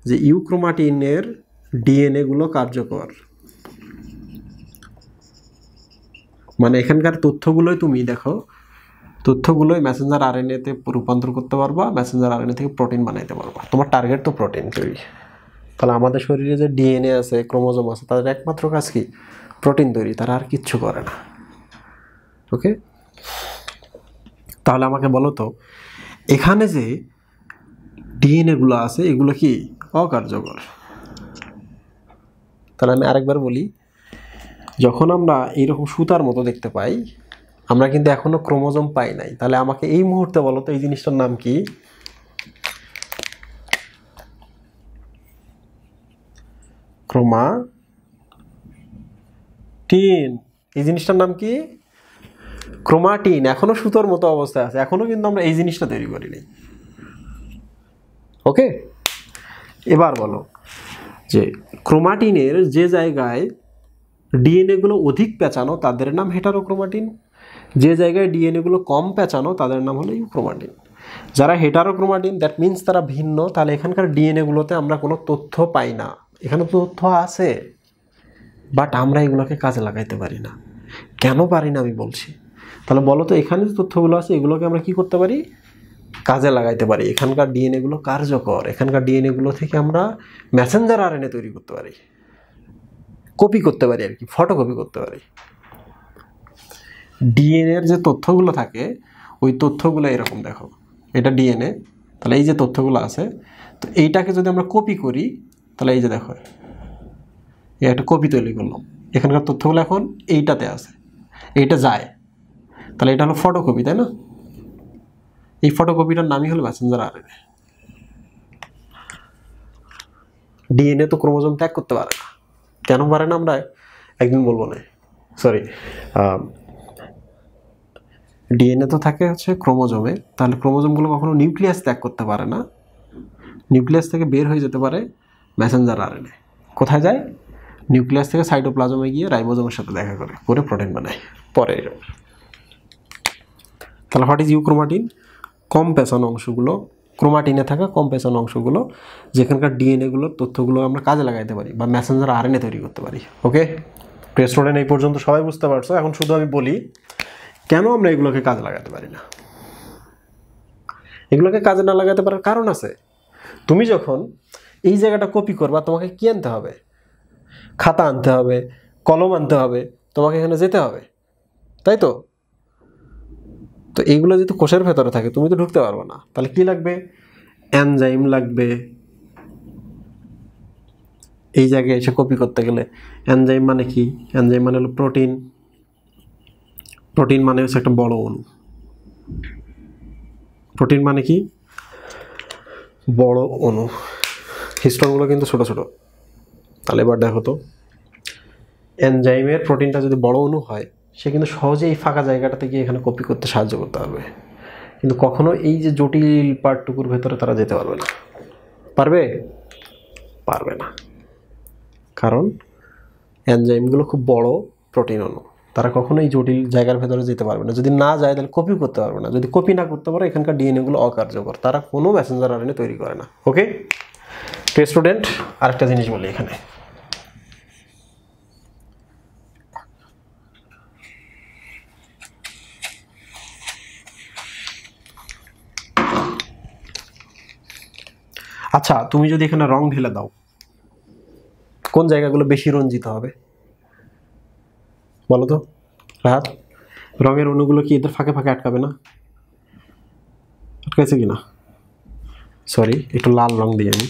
যে ইউক্রোমাটিনের ডিএনএগুলো কার্যকর, মানে এখানকার তথ্যগুলোই তুমি দেখো, তথ্যগুলোই মেসেঞ্জার আরএনএতে রূপান্তর করতে পারবা, মেসেঞ্জার আরএনএ থেকে প্রোটিন বানাইতে পারবা। তোমার টার্গেট তো প্রোটিন তৈরি। তাহলে আমাদের শরীরে যে ডিএনএ আছে, ক্রোমোজোম আছে, তাদের একমাত্র কাজ কি? প্রোটিন তৈরি, তারা আর কিচ্ছু করে না। ওকে, তাহলে আমাকে বলো তো, এখানে যে ডিএনএগুলো আছে এগুলো কি অকার্যকর? তাহলে আমি আরেকবার বলি, যখন আমরা এইরকম সুতার মতো দেখতে পাই, আমরা কিন্তু এখনো ক্রোমোজোম পাই নাই। তাহলে আমাকে এই মুহূর্তে বলো তো এই জিনিসটার নাম কি? ক্রোমাটিন। এই জিনিসটার নাম কি? ক্রোমাটিন। এখনো সুতোর মতো অবস্থায় আছে, এখনো কিন্তু আমরা এই জিনিসটা তৈরি করিনি। ওকে, এবার বলো যে ক্রোমাটিনের যে জায়গায় ডিএনএগুলো অধিক পেঁচানো তাদের নাম হেটারোক্রোমাটিন, যে জায়গায় ডিএনএগুলো কম পেঁচানো তাদের নাম হলো ইউক্রোমাটিন। যারা হেটারোক্রোমাটিন দ্যাট মিন্স তারা ভিন্ন, তাহলে এখানকার ডিএনএগুলোতে আমরা কোনো তথ্য পাই না। এখানে তথ্য আছে, বাট আমরা এগুলোকে কাজে লাগাইতে পারি না। কেন পারি না আমি বলছি। তাহলে বলো তো, এখানে যে তথ্যগুলো আছে এগুলোকে আমরা কি করতে পারি? কাজে লাগাইতে পারি। এখানকার ডিএনএগুলো কার্যকর, এখানকার ডিএনএগুলো থেকে আমরা মেসেঞ্জার আরএনএ তৈরি করতে পারি, কপি করতে পারি, আর কি ফটোকপি করতে পারি। ডিএনএর যে তথ্যগুলো থাকে ওই তথ্যগুলো এরকম, দেখো এটা ডিএনএ, তাহলে এই যে তথ্যগুলো আছে, তো এইটাকে যদি আমরা কপি করি, তাহলে এই যে দেখো এই একটা কপি তৈরি করলাম, এখানকার তথ্যগুলো এখন এইটাতে আছে, এইটা যায়, তাহলে এটা হলো ফটোকপি, তাই না? এই ফটোকপিটার নামই হলো মেসেঞ্জার আরএনএ। ডিএনএ তো ক্রোমোজোম ত্যাগ করতে পারে না। কেন পারে না আমরা একদিন বলবো না, সরি। ডিএনএ তো থাকে হচ্ছে ক্রোমোজোমে, তাহলে ক্রোমোজোমগুলো কখনো নিউক্লিয়াস ত্যাগ করতে পারে না। নিউক্লিয়াস থেকে বের হয়ে যেতে পারে মেসেঞ্জার আরএনএ। কোথায় যায়? নিউক্লিয়াস থেকে সাইটোপ্লাজমে গিয়ে রাইবোজোমের সাথে দেখা করে প্রোটিন বানায় পরে। তাহলে হোয়াট ইজ ইউক্রোমাটিন? কম পেছানো অংশগুলো, ক্রোমাটিনে থাকা কম পেছানো অংশগুলো যেখানকার ডিএনএগুলোর তথ্যগুলো আমরা কাজে লাগাইতে পারি বা মেসেঞ্জার আরএনএ তৈরি করতে পারি। ওকে, প্রিয় স্টুডেন্ট, এই পর্যন্ত সবাই বুঝতে পারছো। এখন শুধু আমি বলি কেন আমরা এগুলোকে কাজে লাগাতে পারি না। এগুলোকে কাজে না লাগাতে পারার কারণ আছে। তুমি যখন এই জায়গাটা কপি করবা, তোমাকে কি আনতে হবে? খাতা আনতে হবে, কলম আনতে হবে, তোমাকে এখানে যেতে হবে, তাই তো? তো এইগুলো যেহেতু কোষের ভেতরে থাকে, তুমি তো ঢুকতে পারবে না। তাহলে কি লাগবে? এনজাইম লাগবে। এই জায়গায় এসে কপি করতে গেলে এনজাইম মানে কি? এনজাইম মানে হলো প্রোটিন। প্রোটিন মানে হচ্ছে একটা বড় অণু। প্রোটিন মানে কি? বড় অণু। হিস্টোনগুলো কিন্তু ছোট ছোট। তাহলে এবার দেখো তো, এনজাইমের প্রোটিনটা যদি বড় অণু হয়, সে কিন্তু সহজেই এই ফাঁকা জায়গাটা থেকে এখানে কপি করতে সাহায্য করতে পারবে, কিন্তু কখনো এই যে জটিল পার্টটুকুর ভেতরে তারা যেতে পারবে না। পারবে? পারবে না, কারণ এনজাইমগুলো খুব বড় প্রোটিন অণু, তারা কখনো এই জটিল জায়গার ভেতরে যেতে পারবে না। যদি না যায় তাহলে কপি করতে পারবে না। যদি কপি না করতে পারে, এখানকার ডিএনএগুলো অকার্যকর, তারা কোনো মেসেঞ্জার আরএনএ তৈরি করে না। ওকে স্টুডেন্ট, আরেকটা জিনিস বলি এখানে। আচ্ছা, তুমি যদি এখানে রং ঢেলে দাও, কোন জায়গাগুলো বেশি রঞ্জিত হবে বলো তো? রাহাত, রঙের অণুগুলো কি এদের ফাঁকে ফাঁকে আটকাবে না? আটকাইছে কিনা? সরি, একটু লাল রং দিয়ে আমি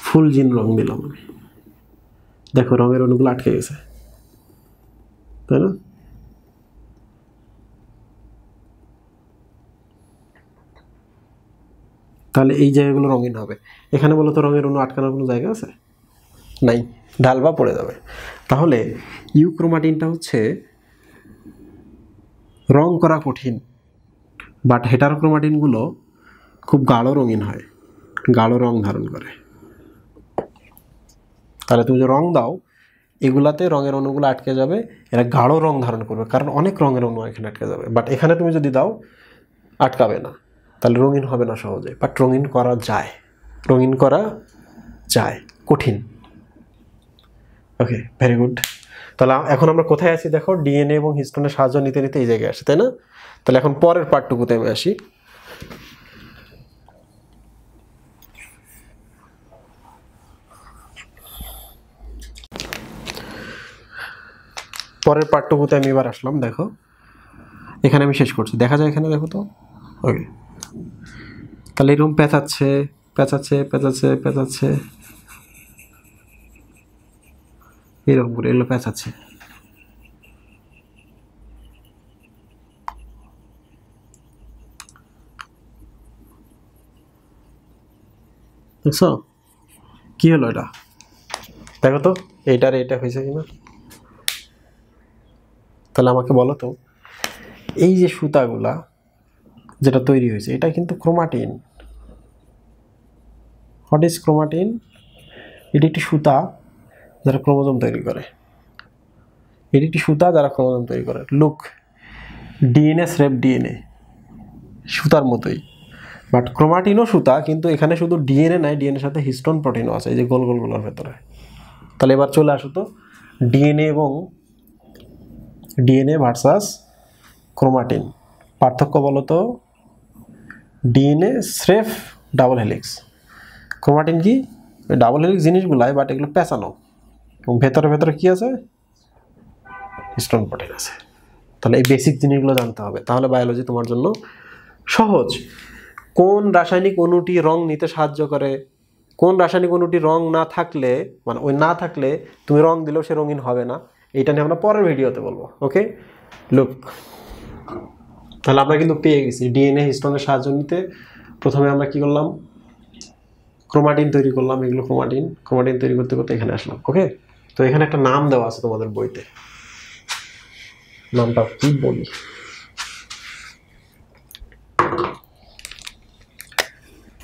ফুল জিন রং দিলাম আমি। দেখো রঙের অণুগুলো আটকে গেছে, তাই না? তাহলে এই জায়গাগুলো রঙিন হবে। এখানে বলো তো রঙের অণু আটকানোর কোনো জায়গা আছে? নাই, ঢালবা পড়ে যাবে। তাহলে ইউক্রোমাটিনটা হচ্ছে রং করা কঠিন, বাট হেটারোক্রোমাটিনগুলো খুব গাঢ় রঙিন হয়, গাঢ় রং ধারণ করে। তাহলে তুমি যে রং দাও, এগুলাতে রঙের অণুগুলো আটকে যাবে, এরা গাঢ় রং ধারণ করবে, কারণ অনেক রঙের অণু এখানে আটকে যাবে। বাট এখানে তুমি যদি দাও, আটকাবে না, তাহলে রঙিন হবে না সহজে। বাট রঙিন করা যায়, রঙিন করা যায়, কঠিন। ওকে, ভেরি গুড। তাহলে এখন আমরা কোথায় আছি দেখো? ডিএনএ এবং হিস্টোনের সাহায্য নিতে নিতে এই জায়গায় আসি, তাই না? তাহলে এখন পরের পার্টটুকুতে আমি আসি। পরের পার্টটুকুতে আমি এবার আসলাম। দেখো এখানে আমি শেষ করছি, দেখা যায় এখানে দেখো তো। ওকে, তাহলে এরকম পেঁচাচ্ছে পেঁচাচ্ছে পেঁচাচ্ছে পেঁচাচ্ছে, এরকম করে এগুলো পেঁচাচ্ছে। দেখছো কি হলো? এটা দেখো তো, এইটার এটা হয়েছে কিনা। তাহলে আমাকে বলো তো, এই যে সুতাগুলা যেটা তৈরি হয়েছে, এটা কিন্তু ক্রোমাটিন। What is chromatin? এটি একটি সুতা যারা ক্রোমোজোম তৈরি করে। এটি একটি সুতা যারা ক্রোমোজোম তৈরি করে। লুক, ডিএনএ স্রেফ ডিএনএ, সুতার মতোই। বাট ক্রোমাটিনও সুতা, কিন্তু এখানে শুধু ডিএনএ নাই, ডিএনএর সাথে হিস্টোন প্রোটিনও আছে, এই যে গোল গোলগুলোর ভেতরে। তাহলে এবার চলে আসো তো, ডিএনএ ভার্সাস ক্রোমাটিন পার্থক্য বলো তো? ডিএনএ স্রেফ ডাবল হেলিক্স, ক্রোমাটিন কি ডাবল হেলিক্স জিনিসগুলাই, বাট এগুলো পেঁচানো, এবং ভেতরে ভেতরে কি আছে? হিস্টোন প্রোটিন আছে। তাহলে এই বেসিক জিনিসগুলো জানতে হবে, তাহলে বায়োলজি তোমার জন্য সহজ। কোন রাসায়নিক অণুটি রং নিতে সাহায্য করে, কোন রাসায়নিক অণুটি রং না থাকলে, মানে ওই না থাকলে তুমি রং দিলেও সে রঙিন হবে না, এইটা নিয়ে আমরা পরের ভিডিওতে বলবো। ওকে, লুক, তাহলে আমরা কিন্তু পেয়ে গেছি ডিএনএ হিস্টোনের সাহায্য নিতে প্রথমে আমরা কি করলাম, ক্রোমাটিন তৈরি করলাম। এগুলো ক্রোমাটিন তৈরি করতে করতে এখানে আসলাম। ওকে, তো এখানে একটা নাম দেওয়া আছে তোমাদের বইতে, নামটা কি বলি,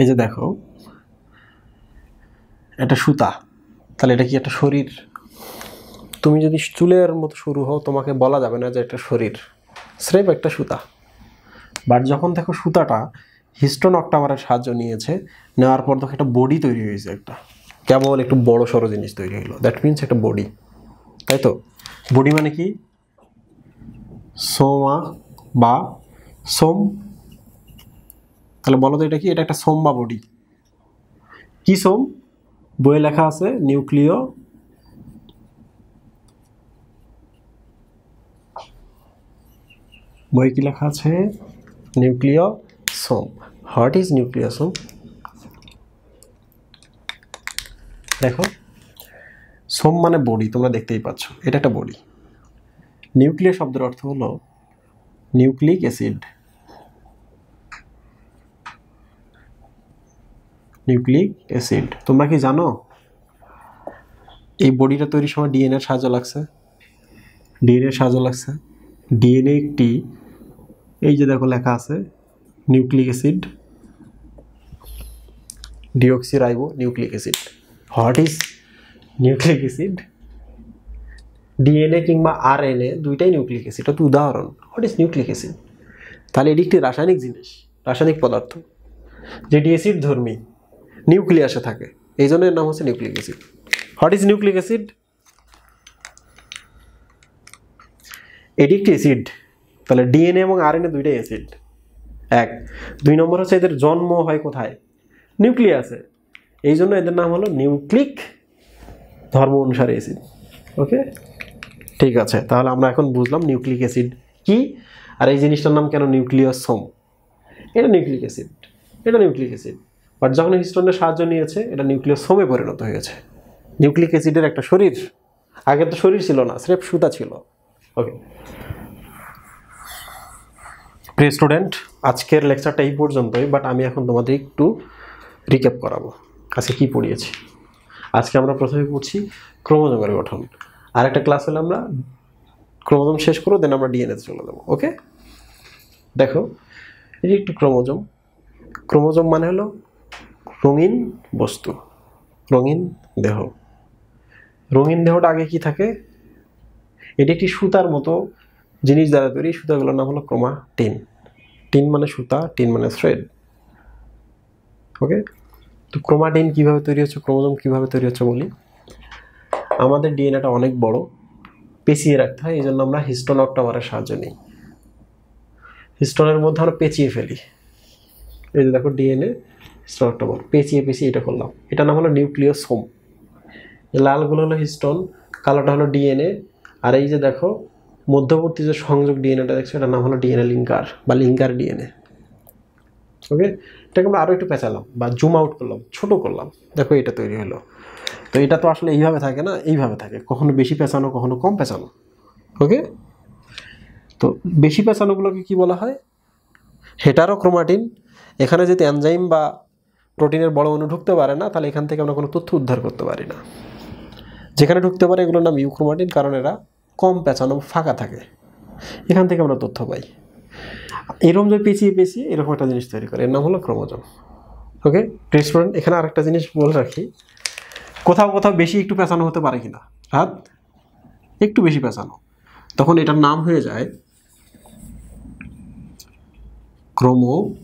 এই যে দেখো এটা সুতা, তাহলে এটা কি একটা শরীর? তুমি যদি চুলের মতো শুরু হও তোমাকে বলা যাবে না যে এটা শরীর, স্রেফ একটা সুতা। বাট যখন দেখো সুতাটা হিস্টোন অক্টামারের সাহায্য নিয়েছে, নেওয়ার পর দেখো একটা বডি তৈরি হয়েছে, একটা কেবল একটু বড় সড়ো জিনিস তৈরি হলো, দ্যাট মিনস একটা বডি, তাই তো? বডি মানে কি? সোমা বা সোম, তাহলে বলো তো এটা কি? এটা একটা সোম বা বডি। কি সোম? বইয়ে লেখা আছে নিউক্লিয় বই কি লেখা আছে? নিউক্লিয়সোম। What is nucleosome? দেখো সোম মানে বডি, তোমরা দেখতেই পাচ্ছ এটা একটা বডি। নিউক্লিয় শব্দের অর্থ হলো নিউক্লিক অ্যাসিড। নিউক্লিক অ্যাসিড, তোমরা কি জানো এই বডিটা তৈরির সময় ডিএনএ সাহায্য লাগছে? ডিএনএ একটি, এই যে দেখো লেখা আছে nucleic acid, deoxyribo nucleic acid. What is nucleic acid? DNA কিংবা আরএনএ দুইটাই নিউক্লিক অ্যাসিড, এটা তো উদাহরণ। What is nucleic acid? তাহলে এটি একটি রাসায়নিক জিনিস, রাসায়নিক পদার্থ যেটি অ্যাসিড ধর্মী, নিউক্লিয়াসে থাকে, এই জন্য এর নাম হচ্ছে nucleic acid. What is nucleic acid? এটি একটি অ্যাসিড, তাহলে ডিএনএ এবং আরএনএ দুইটাই অ্যাসিড। এক, দুই নম্বর হচ্ছে এদের জন্ম হয় কোথায়? নিউক্লিয়াসে, এই জন্য এদের নাম হলো নিউক্লিক ধর্ম অনুসারে অ্যাসিড। ওকে, ঠিক আছে, তাহলে আমরা এখন বুঝলাম নিউক্লিক অ্যাসিড কি, আর এই জিনিসটার নাম কেন নিউক্লিয়সোম। এটা নিউক্লিক অ্যাসিড, এটা নিউক্লিক অ্যাসিড, বাট যখন হিস্টোনের সাহায্য নিয়েছে এটা নিউক্লিয়সোমে পরিণত হয়েছে। নিউক্লিক অ্যাসিডের একটা শরীর, আগে তো শরীর ছিল না, স্রেফ সুতা ছিল। ওকে প্রিয় স্টুডেন্ট, আজকের লেকচারটা এই পর্যন্তই, বাট আমি এখন তোমাদের একটু রিক্যাপ করাবো আজকে কি পড়িয়েছি। আজকে আমরা প্রথমে পড়ছি ক্রোমোজোমের গঠন, আর একটা ক্লাস হলে আমরা ক্রোমোজোম শেষ করবো, দেন আমরা ডিএনএ চলে যাবো। ওকে, দেখো এই যে একটি ক্রোমোজোম, ক্রোমোজোম মানে হলো রঙিন বস্তু, রঙিন দেহ। রঙিন দেহটা আগে কি থাকে? এটি একটি সুতার মতো জিনিস দ্বারা তৈরি, সুতাগুলোর নাম হলো ক্রোমাটিন। টিন মানে সুতা, টিন মানে থ্রেড। ওকে, তো ক্রোমাটিন কিভাবে তৈরি হচ্ছে, ক্রোমোজোম কিভাবে তৈরি হচ্ছে বলি। আমাদের ডিএনএটা অনেক বড়, পেঁচিয়ে রাখতে হয়, এই জন্য আমরা হিস্টোন অক্টামারের সাহায্য নিই। হিস্টোনের মধ্যে আমরা পেঁচিয়ে ফেলি, এই যে দেখো ডিএনএ হিস্টোন অক্টামার, পেঁচিয়ে এটা করলাম, এটা নাম হলো নিউক্লিয়সোম। লালগুলো হলো হিস্টোন, কালোটা হলো ডিএনএ, আর এই যে দেখো মধ্যবর্তী যে সংযোগ ডিএনএটা দেখছো এটার নাম হলো ডিএনএ লিঙ্কার বা লিঙ্কার ডিএনএ। ওকে, এটাকে আমরা আরও একটু পেঁচালাম বা জুম আউট করলাম, ছোট করলাম, দেখো এটা তৈরি হলো। তো এটা তো আসলে এইভাবে থাকে না, এইভাবে থাকে, কখনো বেশি পেঁচানো কখনো কম পেঁচানো। ওকে, তো বেশি পেঁচানোগুলোকে কি বলা হয়? হেটারোক্রোমাটিন। এখানে যদি এনজাইম বা প্রোটিনের বড় অণু ঢুকতে পারে না, তাহলে এখান থেকে আমরা কোনো তথ্য উদ্ধার করতে পারি না। যেখানে ঢুকতে পারে এগুলোর নাম ইউক্রোমাটিন, কারণ এরা কম পেঁচানো, ফাঁকা থাকে, এখান থেকে আমরা তথ্য পাই। এরকম যে পেঁচিয়ে এরকম একটা জিনিস তৈরি করে, এর নাম হলো ক্রোমোজোম। ওকে স্টুডেন্ট, এখানে আরেকটা জিনিস বলে রাখি, কোথাও বেশি একটু পেঁচানো হতে পারে কিনা, রাত একটু বেশি পেঁচানো, তখন এটার নাম হয়ে যায় ক্রোমোমিয়ার।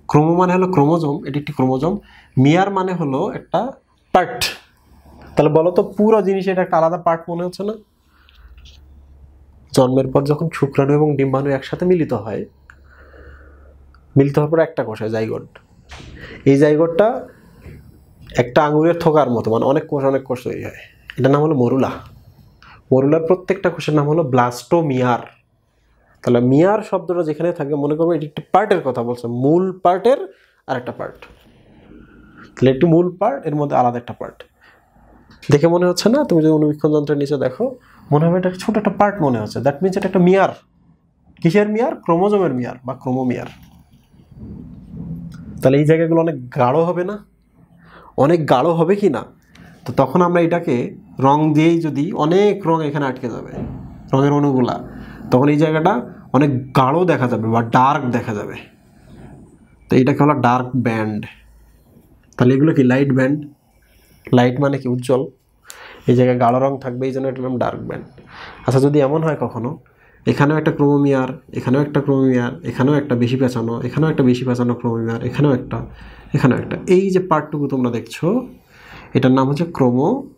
ক্রোমো মানে হলো ক্রোমোজোম, এটি একটি ক্রোমোজোম। মিয়ার মানে হলো একটা পার্ট। তাহলে বলো তো পুরো জিনিস এটা একটা আলাদা পার্ট মনে হচ্ছে না? জন্মের পর যখন শুক্রাণু এবং ডিম্বাণু একসাথে মিলিত হওয়ার পর একটা কোষ হয় জাইগোট। এই জাইগোটটা একটা আঙুরের থোকার মতো, মানে অনেক কোষ তৈরি হয়, এটার নাম হলো মরুলা। মরুলার প্রত্যেকটা কোষের নাম হলো ব্লাস্টোমিয়ার। তাহলে মিয়ার শব্দটা যেখানে থাকে মনে করবো এটি একটি পার্টের কথা বলছে, মূল পার্টের আর একটা পার্ট। তাহলে একটি মূল পার্ট, এর মধ্যে আলাদা একটা পার্ট। দেখে মনে হচ্ছে না? তুমি যদি অনুবীক্ষণ যন্ত্রের নিচে দেখো মনে হবে এটা ছোট একটা পার্ট মনে হচ্ছে, দ্যাট মিনস এটা একটা মেয়ার। কিসের মেয়ার? ক্রোমোজোমের মেয়ার বা ক্রোমোমিয়ার। তাহলে এই জায়গাগুলো অনেক গাঢ় হবে না? অনেক গাঢ় হবে কি না? তো তখন আমরা এটাকে রং দিয়েই, যদি অনেক রং এখানে আটকে যাবে, রঙের অণুগুলা, তখন এই জায়গাটা অনেক গাঢ় দেখা যাবে বা ডার্ক দেখা যাবে। তো এটাকে হলো ডার্ক ব্যান্ড। তাহলে এগুলো কি? Light band. লাইট মানে কি? উজ্জ্বল। এই জায়গায় গাঢ় রং থাকবে, এই জন্য এটার নাম ডার্ক ব্যান্ড। আচ্ছা, যদি এমন হয় কখনো এখানেও একটা ক্রোমোমিয়ার, এখানেও একটা ক্রোমোমিয়ার, এখানেও একটা বেশি পেঁচানো, এখানেও একটা বেশি পেঁচানো ক্রোমোমিয়ার, এখানেও একটা, এখানেও একটা, এই যে পার্টটুকু তোমরা দেখছো, এটার নাম হচ্ছে ক্রোমোনেমাটা।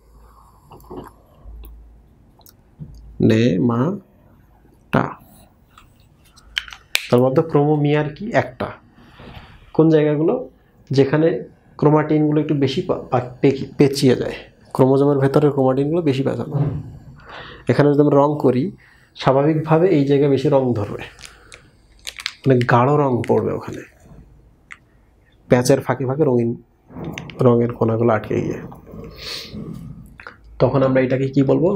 তার মধ্যে ক্রোমোমিয়ার কি? একটা। কোন জায়গাগুলো? যেখানে ক্রোমাটিনগুলো একটু বেশি পেঁচিয়ে যায়, ক্রোমোজোমের ভেতরের ক্রোমাটিনগুলো বেশি পেঁচানো। এখানে যদি আমরা রং করি, স্বাভাবিকভাবে এই জায়গায় বেশি রং ধরবে, মানে গাঢ় রং পড়বে ওখানে, প্যাচের ফাঁকে ফাঁকে রঙিন রঙের কণাগুলো আটকে গিয়ে। তখন আমরা এটাকে কি বলবো?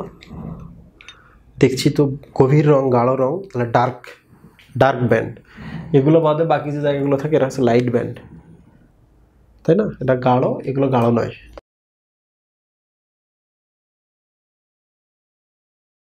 দেখছি তো গভীর রং, গাঢ় রং, তাহলে ডার্ক ব্যান্ড। এগুলো বাদে বাকি যে জায়গাগুলো থাকে এরা হচ্ছে লাইট ব্যান্ড, তাই না? এটা গাঢ়, এগুলো গাঢ় নয়।